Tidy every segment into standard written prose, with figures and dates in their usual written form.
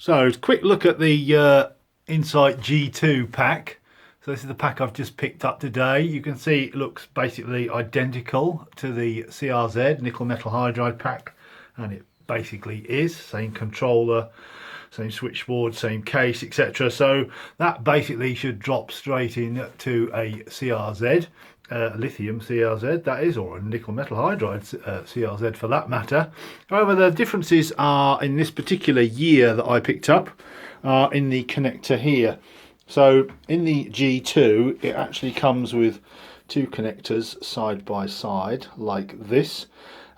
So, quick look at the Insight G2 pack. So this is the pack I've just picked up today. You can see it looks basically identical to the CR-Z nickel metal hydride pack, and it basically is. Same controller, same switchboard, same case, etc. So that basically should drop straight in to a CR-Z, lithium CR-Z that is, or a nickel metal hydride CR-Z for that matter. However, the differences are in this particular year that I picked up in the connector here. So in the G2 it actually comes with two connectors side by side like this,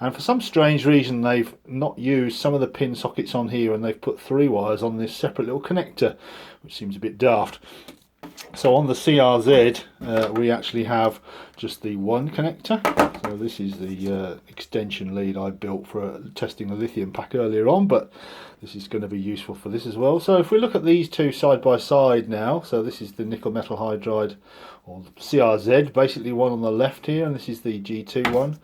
and for some strange reason they've not used some of the pin sockets on here and they've put three wires on this separate little connector, which seems a bit daft. So on the CR-Z we actually have just the one connector. So this is the extension lead I built for testing the lithium pack earlier on, but this is going to be useful for this as well. So if we look at these two side by side now, so this is the nickel metal hydride or CR-Z, basically one on the left here, and this is the G2 one.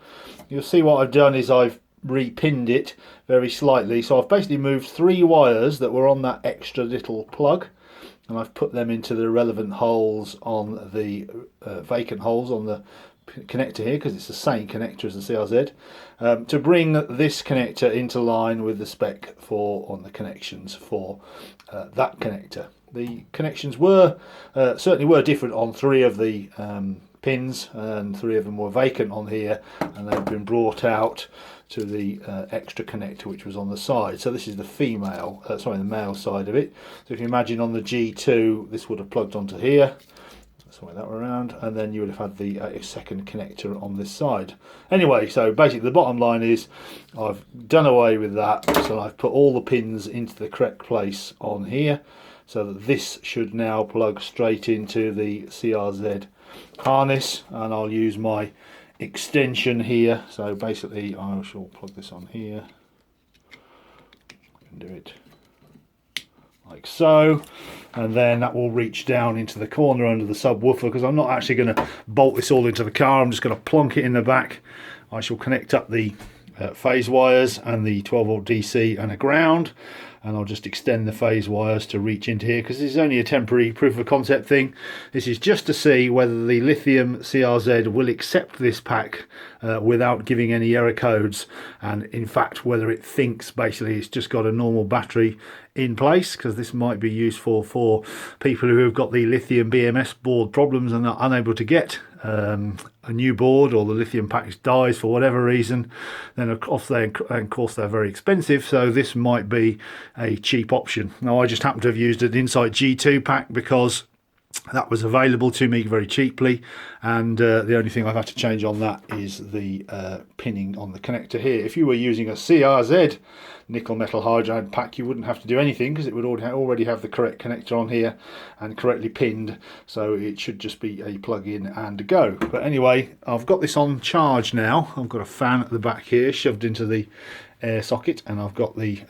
You'll see what I've done is I've repinned it very slightly. So I've basically moved three wires that were on that extra little plug, and I've put them into the relevant holes on the vacant holes on the connector here, because it's the same connector as the CR-Z, to bring this connector into line with the spec for on the connections for that connector. The connections were certainly were different on three of the pins, and three of them were vacant on here, and they've been brought out to the extra connector which was on the side. So this is the female, the male side of it. So if you imagine on the G2 this would have plugged onto here, somewhere that way around, and then you would have had the second connector on this side. Anyway, so basically the bottom line is I've done away with that, so I've put all the pins into the correct place on here, so that this should now plug straight into the CR-Z harness, and I'll use my extension here. So basically I shall plug this on here, I can do it like so, and then that will reach down into the corner under the subwoofer, because I'm not actually going to bolt this all into the car, I'm just going to plonk it in the back. I shall connect up the phase wires and the 12 volt DC and a ground, and I'll just extend the phase wires to reach into here, because this is only a temporary proof of concept thing. This is just to see whether the lithium CR-Z will accept this pack without giving any error codes, and in fact whether it thinks basically it's just got a normal battery in place, because this might be useful for people who have got the lithium BMS board problems and are unable to get a new board, or the lithium pack dies for whatever reason. Then of course they're very expensive, so this might be a cheap option. Now I just happen to have used an Insight G2 pack because that was available to me very cheaply, and the only thing I've had to change on that is the pinning on the connector here. If you were using a CR-Z nickel metal hydride pack, you wouldn't have to do anything, because it would already have the correct connector on here and correctly pinned, so it should just be a plug in and go. But anyway, I've got this on charge now. I've got a fan at the back here shoved into the air socket, and I've got the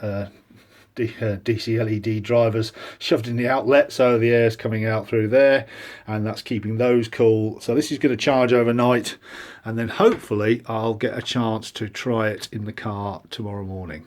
DC LED drivers shoved in the outlet, so the air's coming out through there, and that's keeping those cool. So this is going to charge overnight, and then hopefully I'll get a chance to try it in the car tomorrow morning.